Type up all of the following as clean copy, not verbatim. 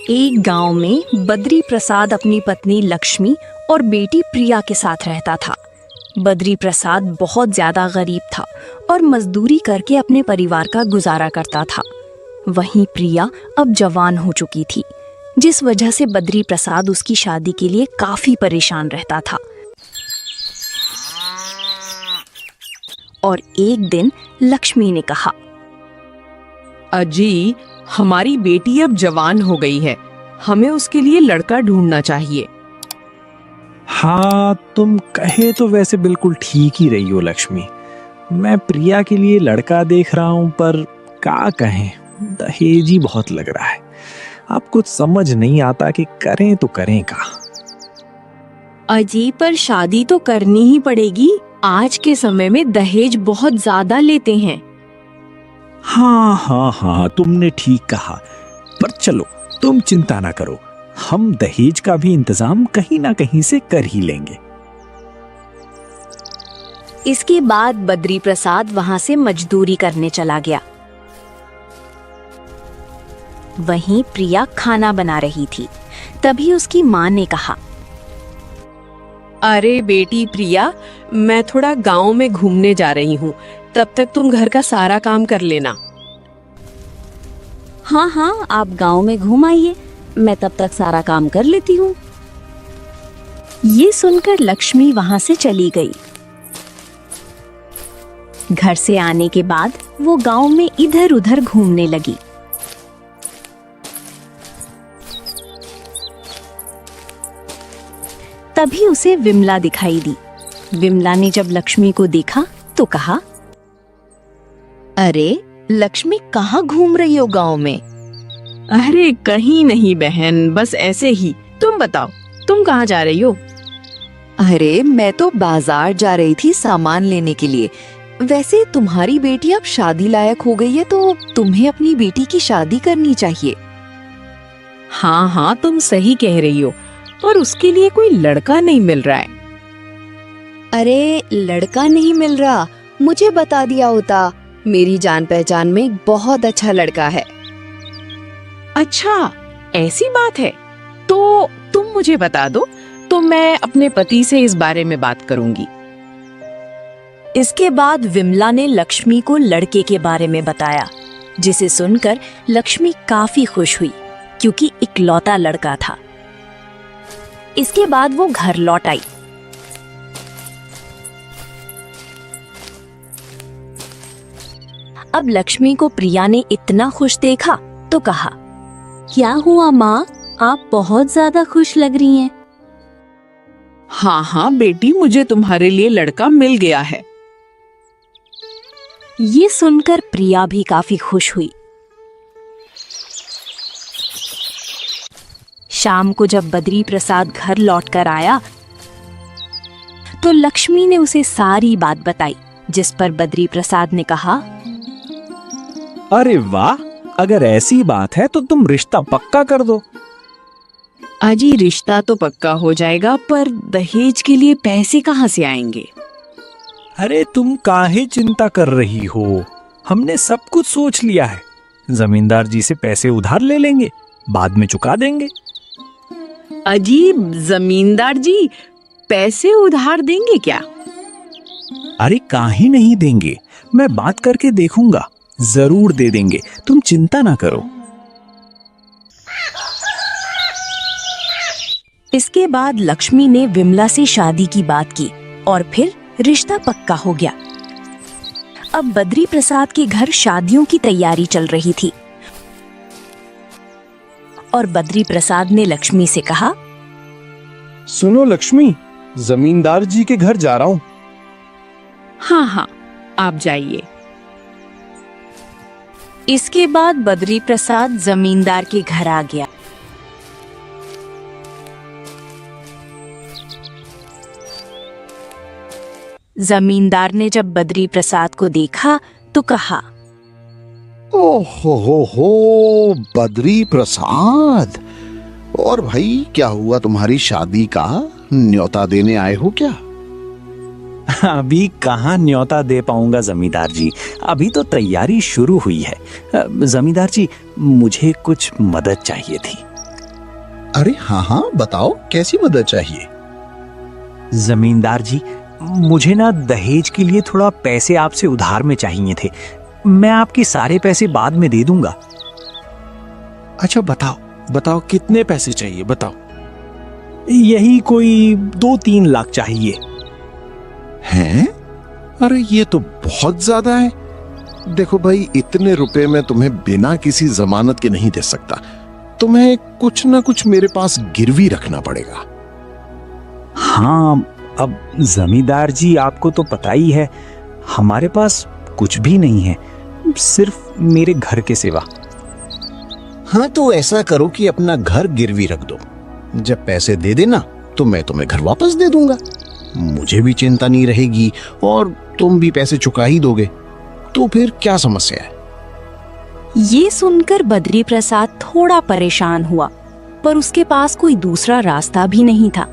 एक गांव में बद्री प्रसाद अपनी पत्नी लक्ष्मी और बेटी प्रिया के साथ रहता था। बद्री प्रसाद बहुत ज्यादा गरीब था और मजदूरी करके अपने परिवार का गुजारा करता था। वहीं प्रिया अब जवान हो चुकी थी, जिस वजह से बद्री प्रसाद उसकी शादी के लिए काफी परेशान रहता था। और एक दिन लक्ष्मी ने कहा, अजी, हमारी बेटी अब जवान हो गई है, हमें उसके लिए लड़का ढूंढना चाहिए। हाँ, तुम कहे तो वैसे बिल्कुल ठीक ही रही हो लक्ष्मी। मैं प्रिया के लिए लड़का देख रहा हूँ, पर क्या कहें, दहेज ही बहुत लग रहा है। अब कुछ समझ नहीं आता कि करें तो करें क्या। अजी, पर शादी तो करनी ही पड़ेगी। आज के समय में दहेज बहुत ज्यादा लेते हैं। हाँ हाँ हाँ, तुमने ठीक कहा। पर चलो, तुम चिंता ना करो, हम दहेज का भी इंतजाम कहीं ना कहीं से कर ही लेंगे। इसके बाद बद्री प्रसाद वहां से मजदूरी करने चला गया। वहीं प्रिया खाना बना रही थी। तभी उसकी माँ ने कहा, अरे बेटी प्रिया, मैं थोड़ा गांव में घूमने जा रही हूँ, तब तक तुम घर का सारा काम कर लेना। हाँ हाँ, आप गांव में घूम आइए, मैं तब तक सारा काम कर लेती हूँ। ये सुनकर लक्ष्मी वहां से चली गई। घर से आने के बाद वो गांव में इधर उधर घूमने लगी। तभी उसे विमला दिखाई दी। विमला ने जब लक्ष्मी को देखा तो कहा, अरे लक्ष्मी, कहाँ घूम रही हो गांव में? अरे कहीं नहीं बहन, बस ऐसे ही। तुम बताओ, तुम कहाँ जा रही हो? अरे मैं तो बाजार जा रही थी सामान लेने के लिए। वैसे तुम्हारी बेटी अब शादी लायक हो गई है, तो तुम्हें अपनी बेटी की शादी करनी चाहिए। हाँ हाँ, तुम सही कह रही हो, पर उसके लिए कोई लड़का नहीं मिल रहा है। अरे लड़का नहीं मिल रहा, मुझे बता दिया होता। मेरी जान पहचान में एक बहुत अच्छा लड़का है। अच्छा, ऐसी बात है तो तुम मुझे बता दो, तो मैं अपने पति से इस बारे में बात करूंगी। इसके बाद विमला ने लक्ष्मी को लड़के के बारे में बताया, जिसे सुनकर लक्ष्मी काफी खुश हुई, क्योंकि इकलौता लड़का था। इसके बाद वो घर लौट आई। अब लक्ष्मी को प्रिया ने इतना खुश देखा तो कहा, क्या हुआ माँ, आप बहुत ज्यादा खुश लग रही हैं। हाँ हाँ बेटी, मुझे तुम्हारे लिए लड़का मिल गया है। ये सुनकर प्रिया भी काफी खुश हुई। शाम को जब बद्री प्रसाद घर लौटकर आया तो लक्ष्मी ने उसे सारी बात बताई, जिस पर बद्री प्रसाद ने कहा, अरे वाह, अगर ऐसी बात है तो तुम रिश्ता पक्का कर दो। अजी, रिश्ता तो पक्का हो जाएगा, पर दहेज के लिए पैसे कहाँ से आएंगे? अरे तुम काहे चिंता कर रही हो, हमने सब कुछ सोच लिया है। जमींदार जी से पैसे उधार ले लेंगे, बाद में चुका देंगे। अजीब, जमींदार जी पैसे उधार देंगे क्या? अरे काहे नहीं देंगे, मैं बात करके देखूंगा, जरूर दे देंगे, तुम चिंता ना करो। इसके बाद लक्ष्मी ने विमला से शादी की बात की और फिर रिश्ता पक्का हो गया। अब बद्री प्रसाद के घर शादियों की तैयारी चल रही थी और बद्री प्रसाद ने लक्ष्मी से कहा, सुनो लक्ष्मी, जमींदार जी के घर जा रहा हूँ। हाँ हाँ, आप जाइए। इसके बाद बद्री प्रसाद जमींदार के घर आ गया। जमींदार ने जब बद्री प्रसाद को देखा तो कहा, ओहो, बद्री प्रसाद, और भाई क्या हुआ, तुम्हारी शादी का न्योता देने आए हो क्या? अभी कहाँ न्योता दे पाऊंगा जमींदार जी, अभी तो तैयारी शुरू हुई है। जमींदार जी, मुझे कुछ मदद चाहिए थी। अरे हाँ हाँ, बताओ कैसी मदद चाहिए। जमींदार जी, मुझे ना दहेज के लिए थोड़ा पैसे आपसे उधार में चाहिए थे। मैं आपके सारे पैसे बाद में दे दूंगा। अच्छा बताओ बताओ, कितने पैसे चाहिए बताओ। यही कोई 2-3 लाख चाहिए। हैं? अरे ये तो बहुत ज्यादा है। देखो भाई, इतने रुपए मैं तुम्हें बिना किसी जमानत के नहीं दे सकता। तुम्हें कुछ ना कुछ मेरे पास गिरवी रखना पड़ेगा। हाँ, अब जमींदार जी, आपको तो पता ही है, हमारे पास कुछ भी नहीं है, सिर्फ मेरे घर के सिवा। हाँ तो ऐसा करो कि अपना घर गिरवी रख दो। जब पैसे दे देना तो मैं तुम्हें घर वापस दे दूंगा। मुझे भी चिंता नहीं रहेगी और तुम भी पैसे चुका ही दोगे, तो फिर क्या समस्या है। ये सुनकर बद्री प्रसाद थोड़ा परेशान हुआ, पर उसके पास कोई दूसरा रास्ता भी नहीं था,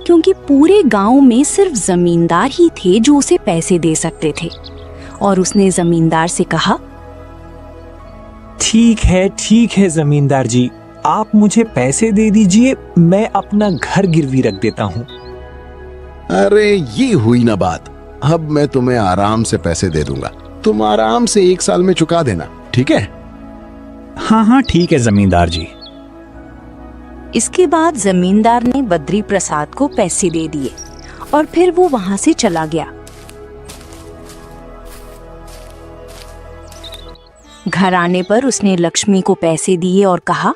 क्योंकि पूरे गांव में सिर्फ जमींदार ही थे जो उसे पैसे दे सकते थे। और उसने जमींदार से कहा, ठीक है जमींदार जी, आप मुझे पैसे दे दीजिए, मैं अपना घर गिरवी रख देता हूँ। अरे ये हुई ना बात। अब मैं तुम्हें आराम से पैसे दे दूंगा, तुम आराम से 1 साल में चुका देना, ठीक है। हाँ ठीक है जमींदार जी। इसके बाद जमींदार ने बद्री प्रसाद को पैसे दे दिए और फिर वो वहां से चला गया। घर आने पर उसने लक्ष्मी को पैसे दिए और कहा,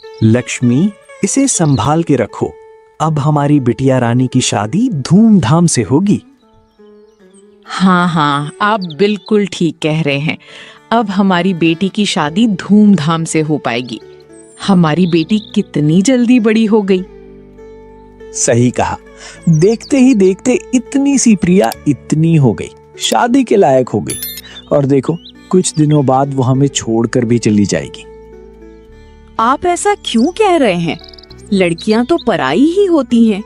लक्ष्मी, इसे संभाल के रखो, अब हमारी बिटिया रानी की शादी धूमधाम से होगी। हाँ हाँ, आप बिल्कुल ठीक कह रहे हैं। अब हमारी बेटी की शादी धूमधाम से हो पाएगी। हमारी बेटी कितनी जल्दी बड़ी हो गई। सही कहा, देखते ही देखते इतनी सी प्रिया इतनी हो गई, शादी के लायक हो गई। और देखो, कुछ दिनों बाद वो हमें छोड़कर भी चली जाएगी। आप ऐसा क्यों कह रहे हैं? लड़कियां तो पराई ही होती हैं।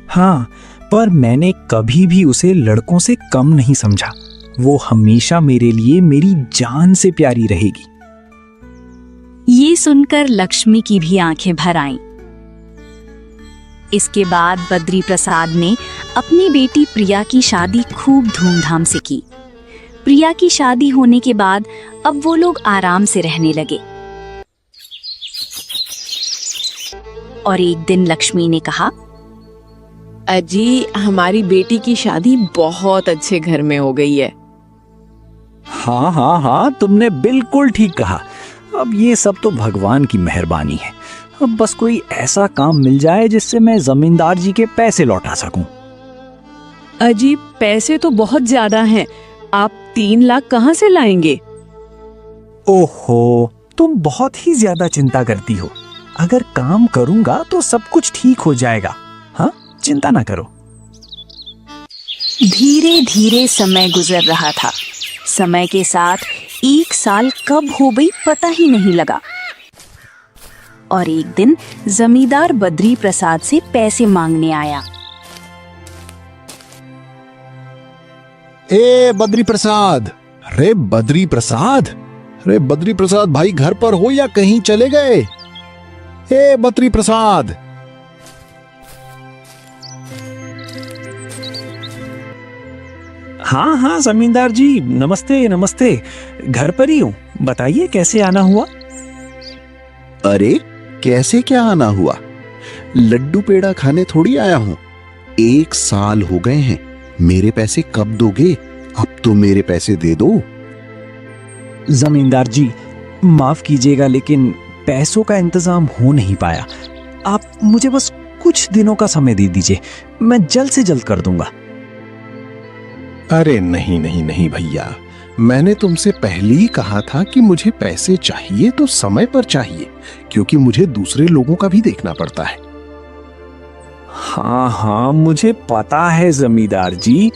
हाँ, पर मैंने कभी भी उसे लड़कों से कम नहीं समझा। वो हमेशा मेरे लिए मेरी जान से प्यारी रहेगी। ये सुनकर लक्ष्मी की भी आंखें भर आईं। इसके बाद बद्री प्रसाद ने अपनी बेटी प्रिया की शादी खूब धूमधाम से की। प्रिया की शादी होने के बाद अब वो लोग आराम से रहने लगे। और एक दिन लक्ष्मी ने कहा, अजी, हमारी बेटी की शादी बहुत अच्छे घर में हो गई है। हाँ, तुमने बिल्कुल ठीक कहा। अब ये सब तो भगवान की मेहरबानी है। अब बस कोई ऐसा काम मिल जाए जिससे मैं जमींदार जी के पैसे लौटा सकूं। अजी, पैसे तो बहुत ज्यादा हैं। आप 3 लाख कहाँ से लाएंगे? ओहो, तुम बहुत ही ज्यादा चिंता करती हो। अगर काम करूंगा तो सब कुछ ठीक हो जाएगा। हाँ, चिंता ना करो। धीरे धीरे समय गुजर रहा था। समय के साथ 1 साल कब हो गई पता ही नहीं लगा। और एक दिन जमींदार बद्री प्रसाद से पैसे मांगने आया। ए बद्री प्रसाद, अरे बद्री प्रसाद, अरे बद्री प्रसाद भाई, घर पर हो या कहीं चले गए? ए बद्री प्रसाद। हाँ जमींदार जी, नमस्ते। घर पर ही हूँ, बताइए कैसे आना हुआ? अरे कैसे क्या आना हुआ? लड्डू पेड़ा खाने थोड़ी आया हूँ। 1 साल हो गए हैं, मेरे पैसे कब दोगे? अब तो मेरे पैसे दे दो। जमींदार जी, माफ कीजिएगा, लेकिन पैसों का इंतजाम हो नहीं पाया। आप मुझे बस कुछ दिनों का समय दे दीजिए, मैं जल्द से जल्द कर दूंगा। अरे नहीं भैया, मैंने तुमसे पहले ही कहा था कि मुझे पैसे चाहिए तो समय पर चाहिए, क्योंकि मुझे दूसरे लोगों का भी देखना पड़ता है। हाँ, मुझे पता है जमींदार जी,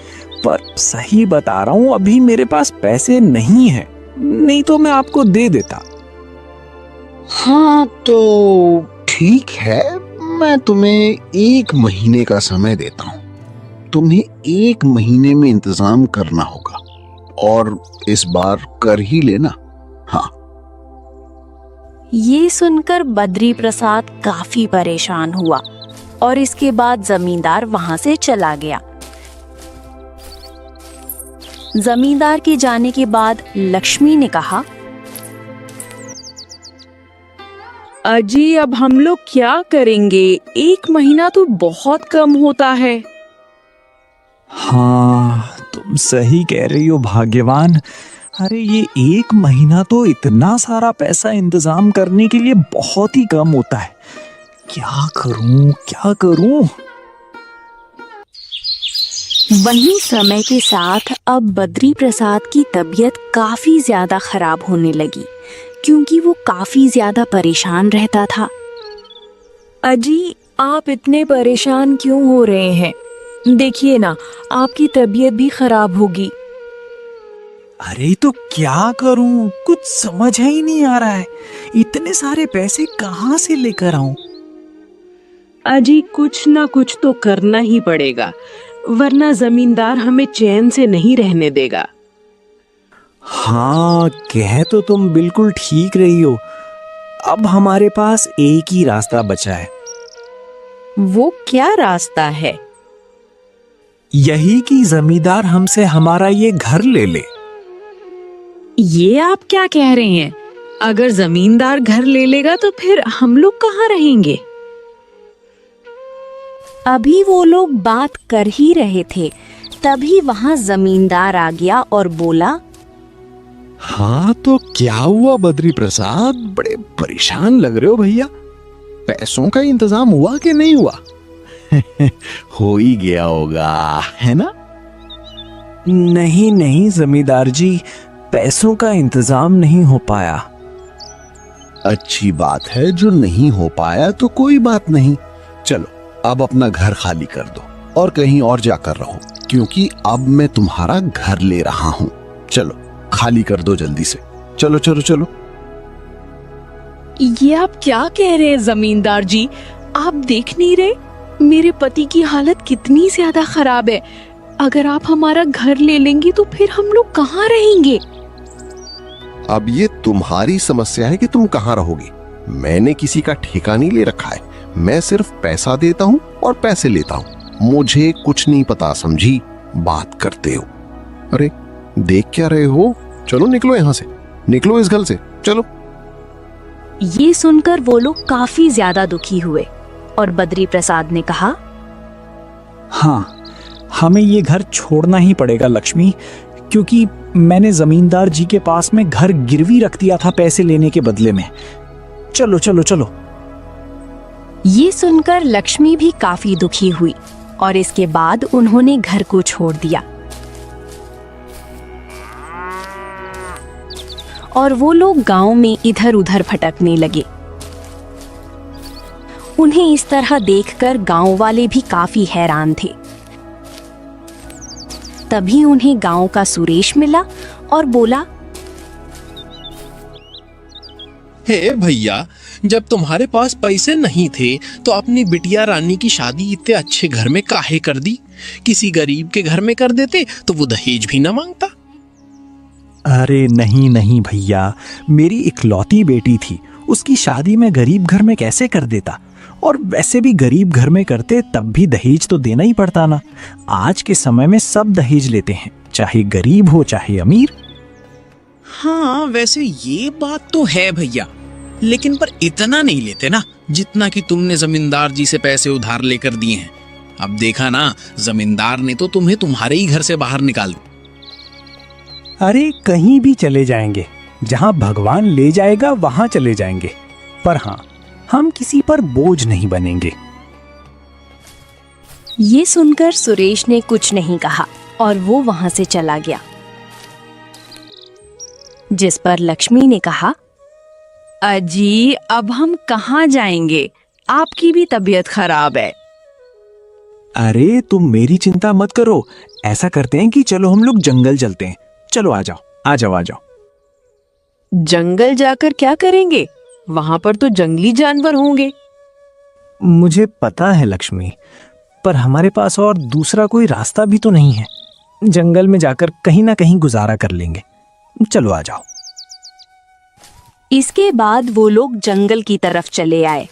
पर सही बता रहा हूँ, अभी मेरे पास पैसे नहीं हैं, नहीं तो मैं आपको दे देता। हाँ तो ठीक है, मैं तुम्हें 1 महीने का समय देता हूँ। तुम्हें 1 महीने में इंतजाम करना होगा और इस बार कर ही लेना। हाँ। ये सुनकर बद्री प्रसाद काफी परेशान हुआ और इसके बाद जमींदार वहां से चला गया। जमींदार के जाने के बाद लक्ष्मी ने कहा, अजी अब हम लोग क्या करेंगे? 1 महीना तो बहुत कम होता है। हाँ, तुम सही कह रही हो भाग्यवान। अरे ये 1 महीना तो इतना सारा पैसा इंतजाम करने के लिए बहुत ही कम होता है। क्या करूं क्या करूं? वहीं समय के साथ अब बद्री प्रसाद की तबीयत काफी ज्यादा खराब होने लगी, क्योंकि वो काफी ज्यादा परेशान रहता था। अजी आप इतने परेशान क्यों हो रहे हैं? देखिए ना, आपकी तबीयत भी खराब होगी। अरे तो क्या करूं, कुछ समझ ही नहीं आ रहा है। इतने सारे पैसे कहाँ से लेकर आऊं? अजी कुछ ना कुछ तो करना ही पड़ेगा, वरना जमींदार हमें चैन से नहीं रहने देगा। हाँ, कह तो तुम बिल्कुल ठीक रही हो। अब हमारे पास एक ही रास्ता बचा है। वो क्या रास्ता है? यही कि जमींदार हमसे हमारा ये घर ले ले। ये आप क्या कह रहे हैं? अगर जमींदार घर ले लेगा तो फिर हम लोग कहाँ रहेंगे? अभी वो लोग बात कर ही रहे थे, तभी वहां जमींदार आ गया और बोला, हाँ तो क्या हुआ बद्री प्रसाद, बड़े परेशान लग रहे हो भैया। पैसों का इंतजाम हुआ कि नहीं हुआ? हो ही गया होगा, है ना? नहीं नहीं जमींदार जी, पैसों का इंतजाम नहीं हो पाया। अच्छी बात है, जो नहीं हो पाया तो कोई बात नहीं। चलो अब अपना घर खाली कर दो और कहीं और जाकर रहो, क्योंकि अब मैं तुम्हारा घर ले रहा हूं। चलो खाली कर दो जल्दी से, चलो चलो चलो। ये आप क्या कह रहे हैं जमींदार जी? आप देख नहीं रहे मेरे पति की हालत कितनी ज्यादा खराब है। अगर आप हमारा घर ले लेंगे तो फिर हम लोग कहाँ रहेंगे? अब ये तुम्हारी समस्या है कि तुम कहाँ रहोगे। मैंने किसी का ठेका नहीं ले रखा है, मैं सिर्फ पैसा देता हूँ और पैसे लेता हूँ। मुझे कुछ नहीं पता, समझी? बात करते हो। अरे देख क्या रहे हो? चलो निकलो यहाँ से, निकलो इस घर से, चलो। ये सुनकर वो लोग काफी ज्यादा दुखी हुए और बद्री प्रसाद ने कहा, हाँ, हमें ये घर छोड़ना ही पड़ेगा लक्ष्मी, क्योंकि मैंने जमींदार जी के पास में घर गिरवी रख दिया था पैसे लेने के बदले में। चलो चलो चलो। ये सुनकर लक्ष्मी भी काफी दुखी हुई और इसके बाद उन्होंने घर को छोड़ दिया और वो लोग गांव में इधर उधर भटकने लगे। उन्हें इस तरह देखकर गांव वाले भी काफी हैरान थे। तभी उन्हें गांव का सुरेश मिला और बोला, हे भैया, जब तुम्हारे पास पैसे नहीं थे तो अपनी बिटिया रानी की शादी इतने अच्छे घर में काहे कर दी? किसी गरीब के घर में कर देते तो वो दहेज भी ना मांगता। अरे नहीं नहीं भैया, मेरी इकलौती बेटी थी, उसकी शादी मैं गरीब घर में कैसे कर देता? और वैसे भी गरीब घर में करते तब भी दहेज तो देना ही पड़ता ना। आज के समय में सब दहेज लेते हैं, चाहे गरीब हो चाहे अमीर। हाँ वैसे ये बात तो है भैया, लेकिन पर इतना नहीं लेते ना जितना कि तुमने जमींदार जी से पैसे उधार लेकर दिए हैं। अब देखा ना, जमींदार ने तो तुम्हें तुम्हारे ही घर से बाहर निकाल दिया। अरे कहीं भी चले जाएंगे, जहां भगवान ले जाएगा वहां चले जाएंगे, पर हाँ, हम किसी पर बोझ नहीं बनेंगे। ये सुनकर सुरेश ने कुछ नहीं कहा और वो वहां से चला गया। जिस पर लक्ष्मी ने कहा, अजी अब हम कहाँ जाएंगे? आपकी भी तबीयत खराब है। अरे तुम मेरी चिंता मत करो, ऐसा करते हैं कि चलो हम लोग जंगल चलते हैं। चलो आ जाओ आ जाओ आ जाओ। जंगल जाकर क्या करेंगे? वहां पर तो जंगली जानवर होंगे। मुझे पता है लक्ष्मी, पर हमारे पास और दूसरा कोई रास्ता भी तो नहीं है। जंगल में जाकर कहीं ना कहीं गुजारा कर लेंगे। चलो आ जाओ। इसके बाद वो लोग जंगल की तरफ चले आए।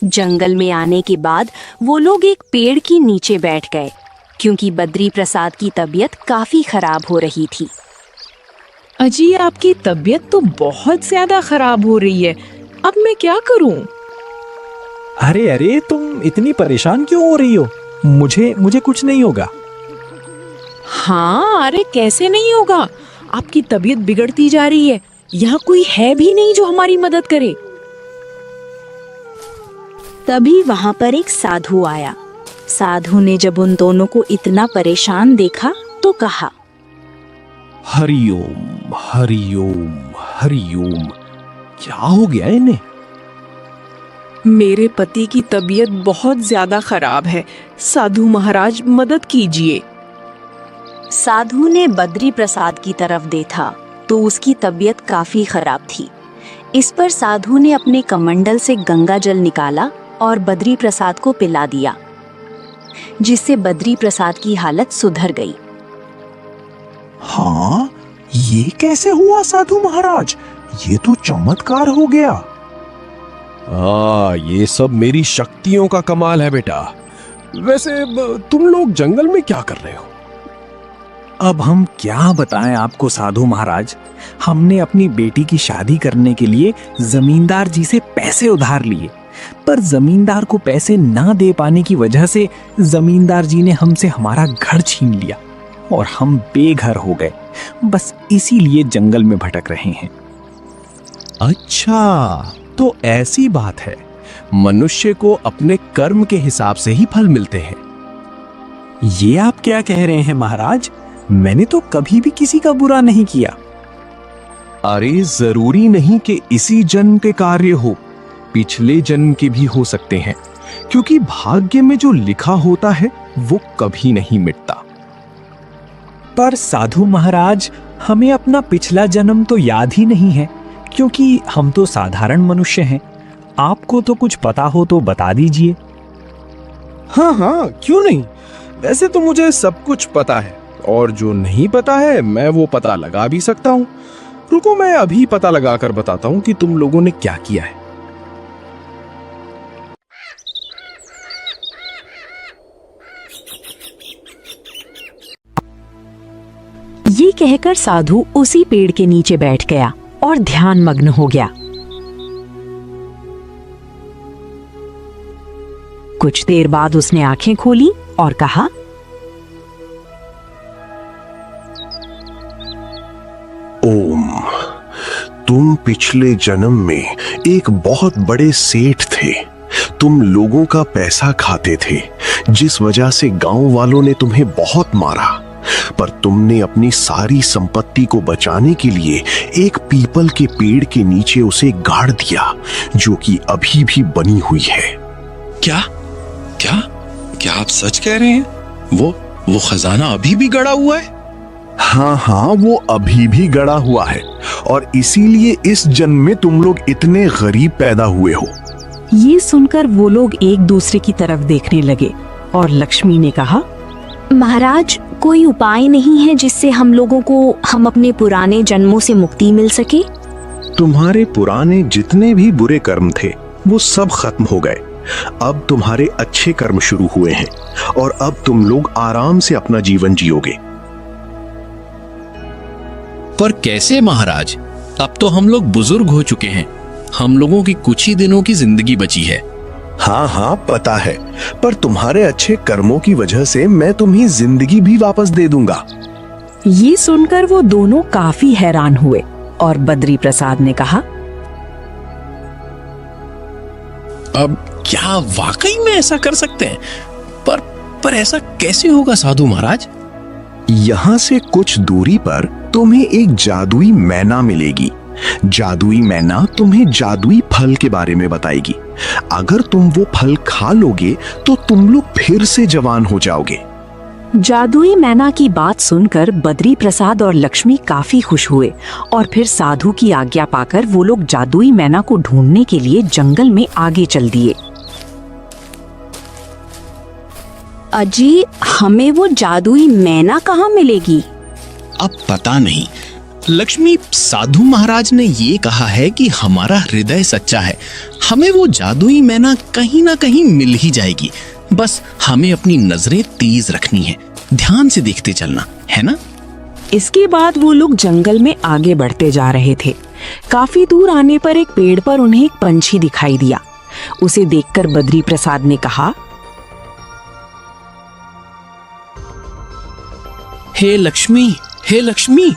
जंगल में आने के बाद वो लोग एक पेड़ के नीचे बैठ गए, क्योंकि बद्री प्रसाद की तबीयत काफी खराब हो रही थी। अजी, आपकी तबीयत तो बहुत ज्यादा खराब हो रही है। अब मैं क्या करूं? अरे अरे, तुम इतनी परेशान क्यों हो रही हो? मुझे कुछ नहीं होगा। हाँ, अरे कैसे नहीं होगा? आपकी तबीयत बिगड़ती जा रही है। यहाँ कोई है भी नहीं जो हमारी मदद करे। तभी वहां पर एक साधु आया। साधु ने जब उन दोनों को इतना परेशान देखा तो कहा, हरिओम हरिओम हरिओम। क्या हो गया इन्हें? मेरे पति की तबीयत बहुत ज्यादा खराब है। साधु महाराज, मदद कीजिए। साधु ने बद्री प्रसाद की तरफ देखा तो उसकी तबीयत काफी खराब थी। इस पर साधु ने अपने कमंडल से गंगा जल निकाला और बद्री प्रसाद को पिला दिया, जिससे बद्री प्रसाद की हालत सुधर गई। हाँ, ये कैसे हुआ साधु महाराज? ये तो चमत्कार हो गया। ये सब मेरी शक्तियों का कमाल है बेटा। वैसे तुम लोग जंगल में क्या कर रहे हो? अब हम क्या बताएं आपको साधु महाराज। हमने अपनी बेटी की शादी करने के लिए जमींदार जी से पैसे उधार लिए, पर जमींदार को पैसे ना दे पाने की वजह से जमींदार जी ने हमसे हमारा घर छीन लिया और हम बेघर हो गए। बस इसीलिए जंगल में भटक रहे हैं। अच्छा, तो ऐसी बात है। मनुष्य को अपने कर्म के हिसाब से ही फल मिलते हैं। ये आप क्या कह रहे हैं महाराज? मैंने तो कभी भी किसी का बुरा नहीं किया। अरे जरूरी नहीं कि इसी जन्म के कार्य हो, पिछले जन्म के भी हो सकते हैं, क्योंकि भाग्य में जो लिखा होता है वो कभी नहीं मिटता। पर साधु महाराज, हमें अपना पिछला जन्म तो याद ही नहीं है, क्योंकि हम तो साधारण मनुष्य हैं। आपको तो कुछ पता हो तो बता दीजिए। हाँ, क्यों नहीं। वैसे तो मुझे सब कुछ पता है, और जो नहीं पता है मैं वो पता लगा भी सकता हूँ। रुको, मैं अभी पता लगा कर बताता हूँ कि तुम लोगों ने क्या किया है। ये कहकर साधु उसी पेड़ के नीचे बैठ गया और ध्यान मग्न हो गया। कुछ देर बाद उसने आंखें खोली और कहा, ओम, तुम पिछले जन्म में एक बहुत बड़े सेठ थे। तुम लोगों का पैसा खाते थे, जिस वजह से गांव वालों ने तुम्हें बहुत मारा। पर तुमने अपनी सारी संपत्ति को बचाने के लिए एक पीपल के पेड़ के नीचे उसे गाड़ दिया, जो कि अभी भी बनी हुई है। क्या क्या क्या आप सच कह रहे हैं? वो खजाना अभी भी गड़ा हुआ है? हाँ, वो अभी भी गड़ा हुआ है, और इसीलिए इस जन्म में तुम लोग इतने गरीब पैदा हुए हो। ये सुनकर वो लोग एक दूसरे की तरफ देखने लगे और लक्ष्मी ने कहा, महाराज, कोई उपाय नहीं है जिससे हम अपने पुराने जन्मों से मुक्ति मिल सके? तुम्हारे पुराने जितने भी बुरे कर्म थे वो सब खत्म हो गए। अब तुम्हारे अच्छे कर्म शुरू हुए हैं, और अब तुम लोग आराम से अपना जीवन जियोगे। पर कैसे महाराज? अब तो हम लोग बुजुर्ग हो चुके हैं। हम लोगों की कुछ ही दिनों की जिंदगी बची है। हाँ, पता है, पर तुम्हारे अच्छे कर्मों की वजह से मैं तुम्हें जिंदगी भी वापस दे दूंगा। ये सुनकर वो दोनों काफी हैरान हुए और बद्री प्रसाद ने कहा, अब क्या वाकई में ऐसा कर सकते हैं? पर ऐसा कैसे होगा साधु महाराज? यहाँ से कुछ दूरी पर तुम्हें एक जादुई मैना मिलेगी। जादुई मैना तुम्हें जादुई फल के बारे में बताएगी। अगर तुम वो फल खा लोगे तो तुम लोग फिर से जवान हो जाओगे। जादुई मैना की बात सुनकर बद्री प्रसाद और लक्ष्मी काफी खुश हुए और फिर साधु की आज्ञा पाकर वो लोग जादुई मैना को ढूंढने के लिए जंगल में आगे चल दिए। अजी, हमें वो जादुई मैना कहाँ मिलेगी? अब पता नहीं। लक्ष्मी, साधु महाराज ने ये कहा है कि हमारा हृदय सच्चा है, हमें वो जादुई मैना कहीं ना कहीं मिल ही जाएगी। बस हमें अपनी नजरें तेज रखनी है, ध्यान से देखते चलना है ना। इसके बाद वो लोग जंगल में आगे बढ़ते जा रहे थे। काफी दूर आने पर एक पेड़ पर उन्हें एक पंछी दिखाई दिया। उसे देखकर बद्री प्रसाद ने कहा, हे लक्ष्मी,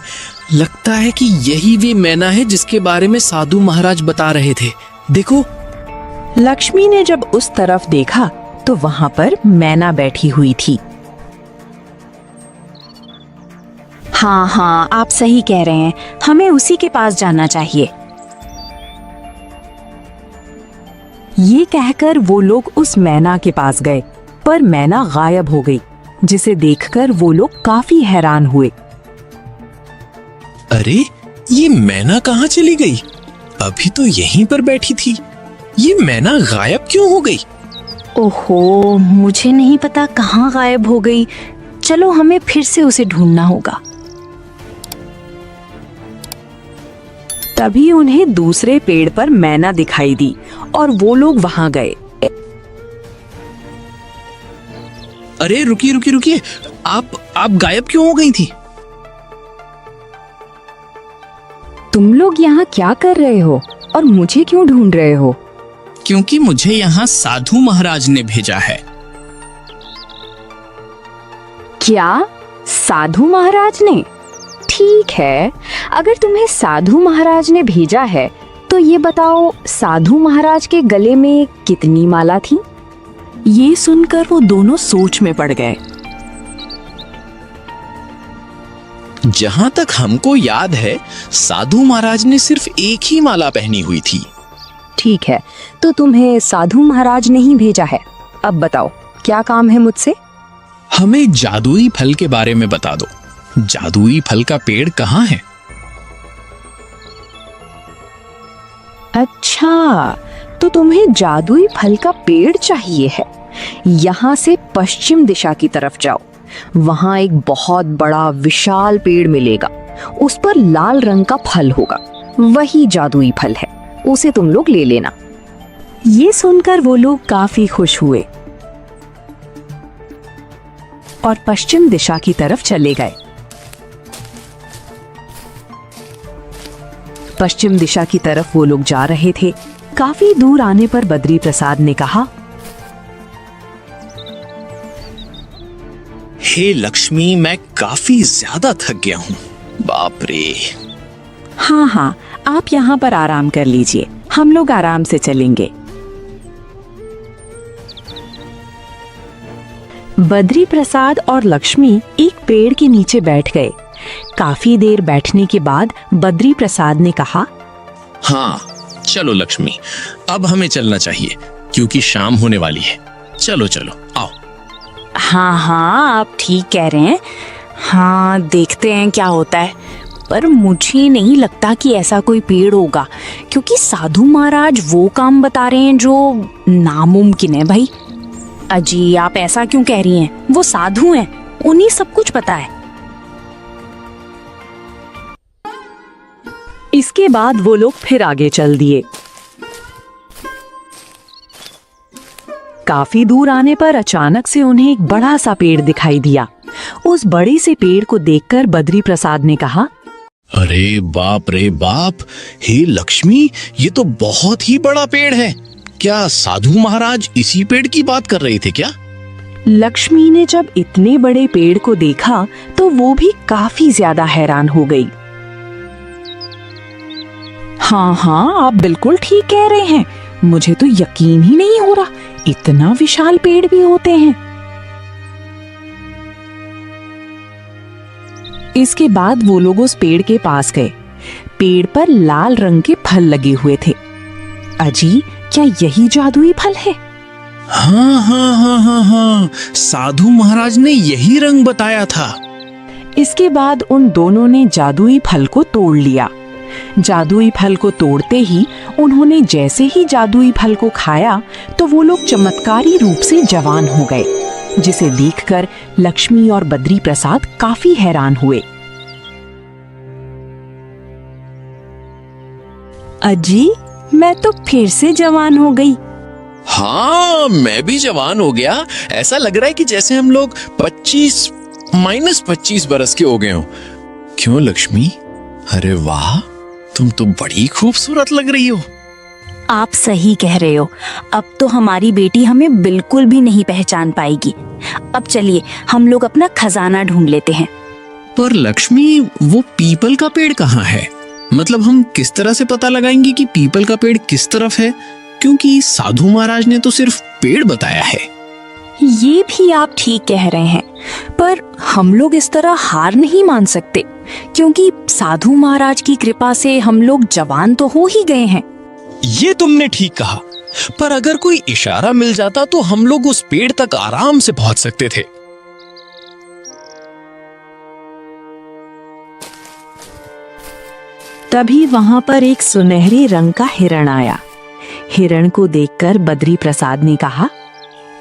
लगता है कि यही वे मैना है जिसके बारे में साधु महाराज बता रहे थे। देखो। लक्ष्मी ने जब उस तरफ देखा तो वहां पर मैना बैठी हुई थी। हाँ हाँ, आप सही कह रहे हैं, हमें उसी के पास जाना चाहिए। ये कहकर वो लोग उस मैना के पास गए, पर मैना गायब हो गई, जिसे देखकर वो लोग काफी हैरान हुए। अरे, ये मैना कहाँ चली गई? अभी तो यहीं पर बैठी थी। ये मैना गायब क्यों हो गई? ओहो, मुझे नहीं पता कहाँ गायब हो गई। चलो, हमें फिर से उसे ढूंढना होगा। तभी उन्हें दूसरे पेड़ पर मैना दिखाई दी और वो लोग वहां गए। अरे रुकिए, आप गायब क्यों हो गई थी? तुम लोग यहाँ क्या कर रहे हो और मुझे क्यों ढूंढ रहे हो? क्योंकि मुझे यहाँ साधु महाराज ने भेजा है। क्या? साधु महाराज ने? ठीक है, अगर तुम्हें साधु महाराज ने भेजा है तो ये बताओ, साधु महाराज के गले में कितनी माला थी? ये सुनकर वो दोनों सोच में पड़ गए। जहाँ तक हमको याद है, साधु महाराज ने सिर्फ एक ही माला पहनी हुई थी। ठीक है, तो तुम्हें साधु महाराज ने ही भेजा है। अब बताओ, क्या काम है मुझसे? हमें जादुई फल के बारे में बता दो। जादुई फल का पेड़ कहाँ है? अच्छा, तो तुम्हें जादुई फल का पेड़ चाहिए है। यहाँ से पश्चिम दिशा की तरफ जाओ, वहाँ एक बहुत बड़ा विशाल पेड़ मिलेगा। उस पर लाल रंग का फल होगा, वही जादुई फल है, उसे तुम लोग ले लेना। ये सुनकर वो लोग काफी खुश हुए और पश्चिम दिशा की तरफ चले गए। पश्चिम दिशा की तरफ वो लोग जा रहे थे। काफी दूर आने पर बद्री प्रसाद ने कहा, हे लक्ष्मी, मैं काफी ज्यादा थक गया हूँ। बाप रे। हाँ हाँ, आप यहाँ पर आराम कर लीजिए, हम लोग आराम से चलेंगे। बद्री प्रसाद और लक्ष्मी एक पेड़ के नीचे बैठ गए। काफी देर बैठने के बाद बद्री प्रसाद ने कहा, हाँ, चलो लक्ष्मी, अब हमें चलना चाहिए क्योंकि शाम होने वाली है। चलो आओ। हाँ हाँ, आप ठीक कह रहे हैं। हाँ, देखते हैं क्या होता है, पर मुझे नहीं लगता कि ऐसा कोई पेड़ होगा, क्योंकि साधु महाराज वो काम बता रहे हैं जो नामुमकिन है। भाई अजी, आप ऐसा क्यों कह रही हैं? वो साधु हैं, उन्हें सब कुछ पता है। इसके बाद वो लोग फिर आगे चल दिए। काफी दूर आने पर अचानक से उन्हें एक बड़ा सा पेड़ दिखाई दिया। उस बड़े से पेड़ को देखकर बद्री प्रसाद ने कहा, अरे बाप रे बाप, हे लक्ष्मी, ये तो बहुत ही बड़ा पेड़ है। क्या साधु महाराज इसी पेड़ की बात कर रहे थे क्या? लक्ष्मी ने जब इतने बड़े पेड़ को देखा तो वो भी काफी ज्यादा हैरान हो गई। हाँ हाँ, आप बिल्कुल ठीक कह रहे हैं, मुझे तो यकीन ही नहीं हो रहा, इतना विशाल पेड़ भी होते हैं। इसके बाद वो लोग उस पेड़ के पास गए। पेड़ पर लाल रंग के फल लगे हुए थे। अजी, क्या यही जादुई फल है? हाँ, साधु महाराज ने यही रंग बताया था। इसके बाद उन दोनों ने जादुई फल को तोड़ लिया। जादुई फल को तोड़ते ही उन्होंने जैसे ही जादुई फल को खाया तो वो लोग चमत्कारी रूप से जवान हो गए। जिसे देखकर लक्ष्मी और बद्री प्रसाद काफी हैरान हुए। अजी, मैं तो फिर से जवान हो गई। हाँ, मैं भी जवान हो गया। ऐसा लग रहा है कि जैसे हम लोग 25 बरस के हो गए हो। क्यों लक्ष्मी? अरे वाह, तुम तो बड़ी खूबसूरत लग रही हो। आप सही कह रहे हो। अब तो हमारी बेटी हमें बिल्कुल भी नहीं पहचान पाएगी। अब चलिए हम लोग अपना खजाना ढूंढ लेते हैं। पर लक्ष्मी, वो पीपल का पेड़ कहाँ है? मतलब हम किस तरह से पता लगाएंगे कि पीपल का पेड़ किस तरफ है? क्योंकि साधु महाराज ने तो सिर्फ पेड़ बताया है। ये भी आप ठीक कह रहे हैं, पर हम लोग इस तरह हार नहीं मान सकते, क्योंकि साधु महाराज की कृपा से हम लोग जवान तो हो ही गए हैं। ये तुमने ठीक कहा, पर अगर कोई इशारा मिल जाता तो हम लोग उस पेड़ तक आराम से पहुंच सकते थे। तभी वहां पर एक सुनहरे रंग का हिरण आया। हिरण को देखकर बद्री प्रसाद ने कहा,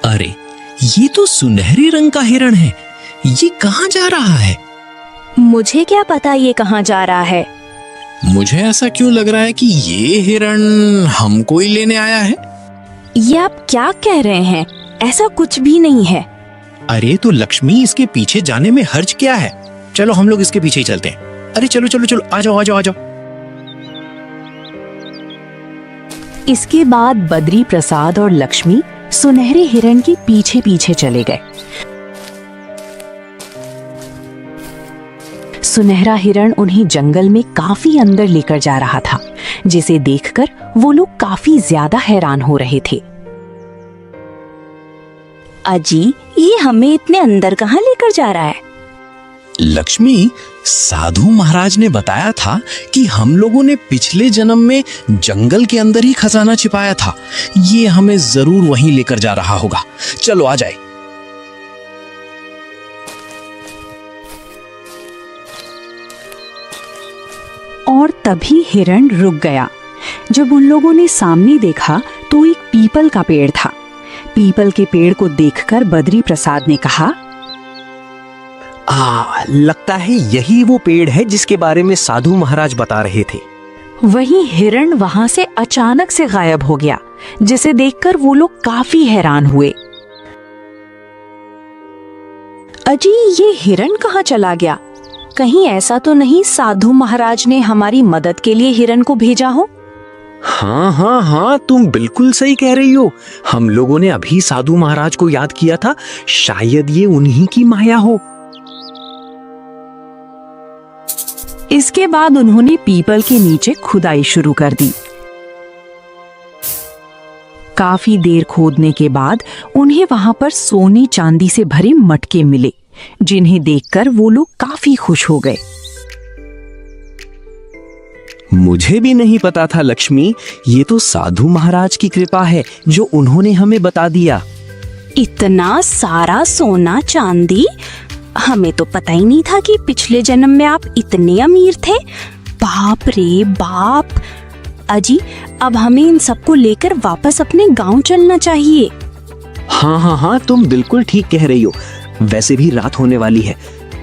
अरे, ये तो सुनहरे रंग का हिरण है। ये कहाँ जा रहा है? मुझे क्या पता ये कहाँ जा रहा है। मुझे ऐसा क्यों लग रहा है कि ये हिरण हमको ही लेने आया है। ये आप क्या कह रहे हैं? ऐसा कुछ भी नहीं है। अरे तो लक्ष्मी, इसके पीछे जाने में हर्ज क्या है? चलो हम लोग इसके पीछे ही चलते हैं। अरे चलो चलो चलो, आ जाओ आ जाओ आ जाओ। इसके बाद बद्री प्रसाद और लक्ष्मी सुनहरे हिरण के पीछे पीछे चले गए। सुनहरा हिरण उन्हें जंगल में काफी अंदर लेकर जा रहा था, जिसे देखकर वो लोग काफी ज्यादा हैरान हो रहे थे। अजी, ये हमें इतने अंदर कहाँ लेकर जा रहा है? लक्ष्मी, साधु महाराज ने बताया था कि हम लोगों ने पिछले जन्म में जंगल के अंदर ही खजाना छिपाया था। ये हमें जरूर वहीं लेकर जा रहा होगा। चलो आ जाए। और तभी हिरण रुक गया। जब उन लोगों ने सामने देखा तो एक पीपल का पेड़ था। पीपल के पेड़ को देखकर बद्री प्रसाद ने कहा, लगता है यही वो पेड़ है जिसके बारे में साधु महाराज बता रहे थे। वहीं हिरण वहां से अचानक से गायब हो गया, जिसे देखकर वो लोग काफी हैरान हुए। अजी, ये हिरण कहाँ चला गया? कहीं ऐसा तो नहीं साधु महाराज ने हमारी मदद के लिए हिरण को भेजा हो? हाँ हाँ हाँ, तुम बिल्कुल सही कह रही हो। हम लोगों ने अभी साधु महाराज को याद किया था। शायद ये उन्हीं की माया हो। इसके बाद उन्होंने पीपल के नीचे खुदाई शुरू कर दी। काफी देर खोदने के बाद उन्हें वहां पर सोने चांदी से भरे मटके मिले, जिन्हें देखकर वो लोग काफी खुश हो गए। मुझे भी नहीं पता था लक्ष्मी, ये तो साधु महाराज की कृपा है जो उन्होंने हमें बता दिया। इतना सारा सोना चांदी? हमें तो पता ही नहीं था कि पिछले जन्म में आप इतने अमीर थे। बाप रे बाप। अजी, अब हमें इन सबको लेकर वापस अपने गांव चलना चाहिए। हाँ हाँ हाँ, तुम बिल्कुल ठीक कह रही हो। वैसे भी रात होने वाली है,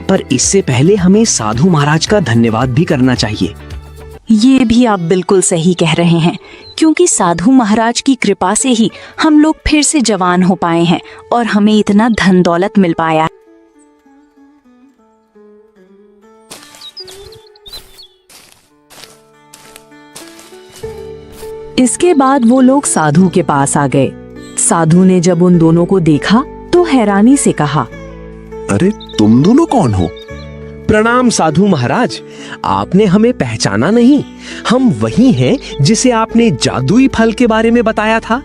पर इससे पहले हमें साधु महाराज का धन्यवाद भी करना चाहिए। ये भी आप बिल्कुल सही कह रहे हैं, क्योंकि साधु महाराज की कृपा से ही हम लोग फिर से जवान हो पाए हैं और हमें इतना धन दौलत मिल पाया। इसके बाद वो लोग साधु के पास आ गए। साधु ने जब उन दोनों को देखा तो हैरानी से कहा, अरे तुम दोनों कौन हो? प्रणाम साधु महाराज, आपने हमें पहचाना नहीं। हम वही हैं जिसे आपने जादुई फल के बारे में बताया था।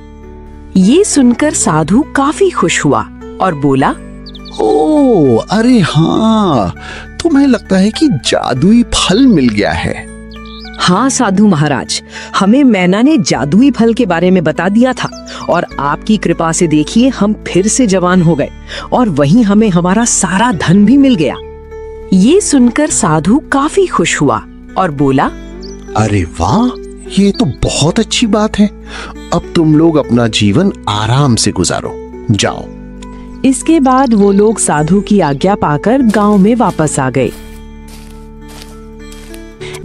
ये सुनकर साधु काफी खुश हुआ और बोला, ओ, अरे हाँ, तुम्हें लगता है कि जादुई फल मिल गया है। हाँ साधु महाराज, हमें मैना ने जादुई फल के बारे में बता दिया था और आपकी कृपा से देखिए हम फिर से जवान हो गए और वहीं हमें हमारा सारा धन भी मिल गया। ये सुनकर साधु काफी खुश हुआ और बोला, अरे वाह, ये तो बहुत अच्छी बात है। अब तुम लोग अपना जीवन आराम से गुजारो। जाओ। इसके बाद वो लोग साधु की आज्ञा पाकर गांव में वापस आ गए,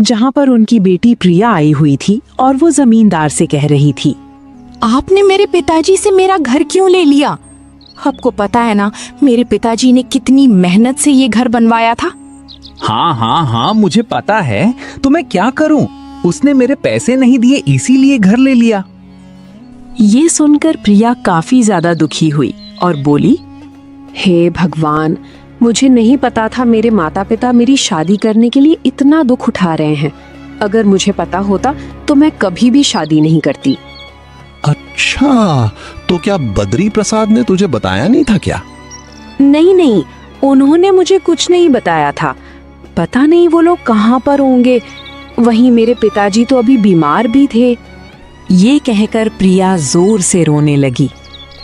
जहां पर उनकी बेटी प्रिया आई हुई थी और वो जमींदार से कह रही थी, आपने मेरे पिताजी से मेरा घर क्यों ले लिया? आपको पता है ना मेरे पिताजी ने कितनी मेहनत से ये घर बनवाया था। हाँ हाँ हाँ, मुझे पता है, तो मैं क्या करूं? उसने मेरे पैसे नहीं दिए, इसीलिए घर ले लिया। ये सुनकर प्रिया काफी ज्यादा दुखी हुई और बोली, हे भगवान, मुझे नहीं पता था मेरे माता पिता मेरी शादी करने के लिए इतना दुख उठा रहे हैं। अगर मुझे पता होता तो मैं कभी भी शादी नहीं करती। अच्छा, तो क्या बद्री प्रसाद ने तुझे बताया नहीं था क्या? नहीं नहीं, उन्होंने मुझे कुछ नहीं बताया था। पता नहीं वो लोग कहाँ पर होंगे। वहीं मेरे पिताजी तो अभी बीमार भी थे। ये कहकर प्रिया जोर से रोने लगी।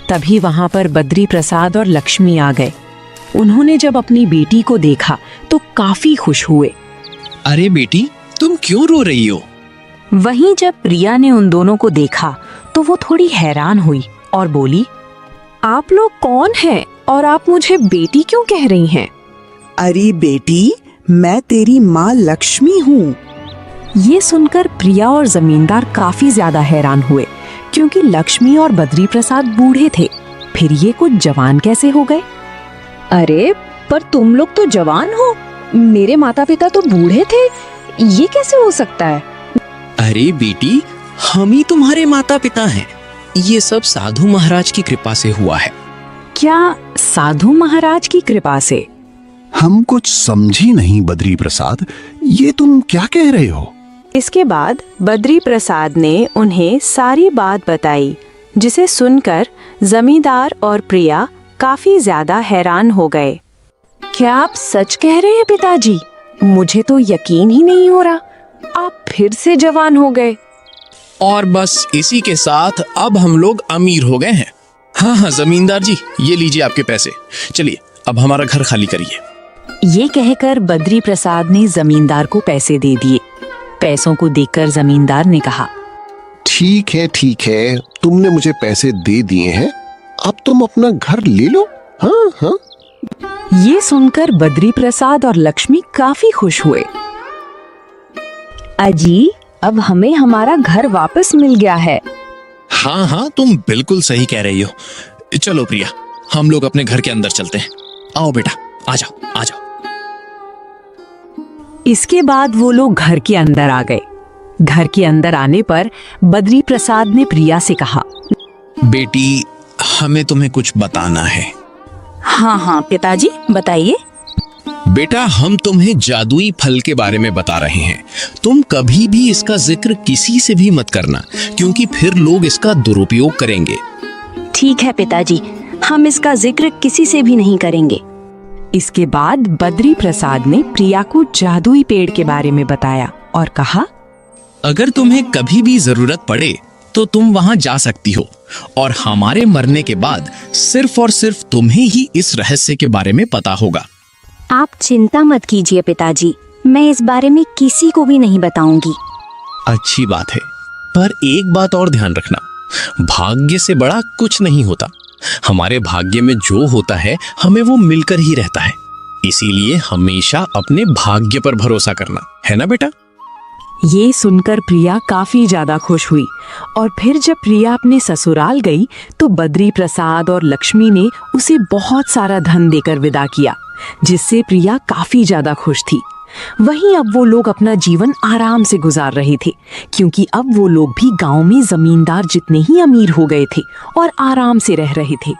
तभी वहां पर बद्री प्रसाद और लक्ष्मी आ गए। उन्होंने जब अपनी बेटी को देखा तो काफी खुश हुए। अरे बेटी, तुम क्यों रो रही हो? वहीं जब प्रिया ने उन दोनों को देखा तो वो थोड़ी हैरान हुई और बोली, आप लोग कौन हैं और आप मुझे बेटी क्यों कह रही हैं? अरे बेटी, मैं तेरी माँ लक्ष्मी हूँ। ये सुनकर प्रिया और जमींदार काफी ज्यादा हैरान हुए, क्योंकि लक्ष्मी और बद्री प्रसाद बूढ़े थे, फिर ये कुछ जवान कैसे हो गए? अरे पर तुम लोग तो जवान हो, मेरे माता पिता तो बूढ़े थे, ये कैसे हो सकता है? अरे बेटी, हम ही तुम्हारे माता पिता हैं। ये सब साधु महाराज की कृपा से हुआ है। क्या साधु महाराज की कृपा से? हम कुछ समझी नहीं बद्री प्रसाद, ये तुम क्या कह रहे हो? इसके बाद बद्री प्रसाद ने उन्हें सारी बात बताई, जिसे सुनकर जमींदार और प्रिया काफी ज्यादा हैरान हो गए। क्या आप सच कह रहे हैं पिताजी? मुझे तो यकीन ही नहीं हो रहा, आप फिर से जवान हो गए। और बस इसी के साथ अब हम लोग अमीर हो गए हैं। हाँ हाँ जमींदार जी, ये लीजिए आपके पैसे। चलिए अब हमारा घर खाली करिए। ये कहकर बद्री प्रसाद ने जमींदार को पैसे दे दिए। पैसों को देखकर जमींदार ने कहा, ठीक है, तुमने मुझे पैसे दे दिए हैं, अब तुम अपना घर ले लो। हाँ हाँ। ये सुनकर बद्री प्रसाद और लक्ष्मी काफी खुश हुए। अजी, अब हमें हमारा घर वापस मिल गया है। हाँ हाँ, तुम बिल्कुल सही कह रही हो। चलो प्रिया, हम लोग अपने घर के अंदर चलते हैं। आओ बेटा, आ जाओ आ जाओ। इसके बाद वो लोग घर के अंदर आ गए। घर के अंदर आने पर बद्री प्रसाद ने प्रिया से कहा, बेटी, हमें तुम्हें कुछ बताना है। हाँ हाँ पिताजी, बताइए। बेटा, हम तुम्हें जादुई फल के बारे में बता रहे हैं। तुम कभी भी इसका जिक्र किसी से भी मत करना, क्योंकि फिर लोग इसका दुरुपयोग करेंगे। ठीक है पिताजी, हम इसका जिक्र किसी से भी नहीं करेंगे। इसके बाद बद्री प्रसाद ने प्रिया को जादुई पेड़ के बारे में बताया और कहा, अगर तुम्हें कभी भी जरूरत पड़े तो तुम वहां जा सकती हो, और हमारे मरने के बाद सिर्फ और सिर्फ तुम्हें ही इस रहस्य के बारे में पता होगा। आप चिंता मत कीजिए पिताजी, मैं इस बारे में किसी को भी नहीं बताऊंगी। अच्छी बात है, पर एक बात और ध्यान रखना, भाग्य से बड़ा कुछ नहीं होता। हमारे भाग्य में जो होता है हमें वो मिलकर ही रहता है, इसीलिए हमेशा अपने भाग्य पर भरोसा करना है ना बेटा। ये सुनकर प्रिया काफी ज्यादा खुश हुई, और फिर जब प्रिया अपने ससुराल गई तो बद्री प्रसाद और लक्ष्मी ने उसे बहुत सारा धन देकर विदा किया, जिससे प्रिया काफी ज्यादा खुश थी। वहीं अब वो लोग अपना जीवन आराम से गुजार रहे थे, क्योंकि अब वो लोग भी गांव में जमींदार जितने ही अमीर हो गए थे और आराम से रह रहे थे।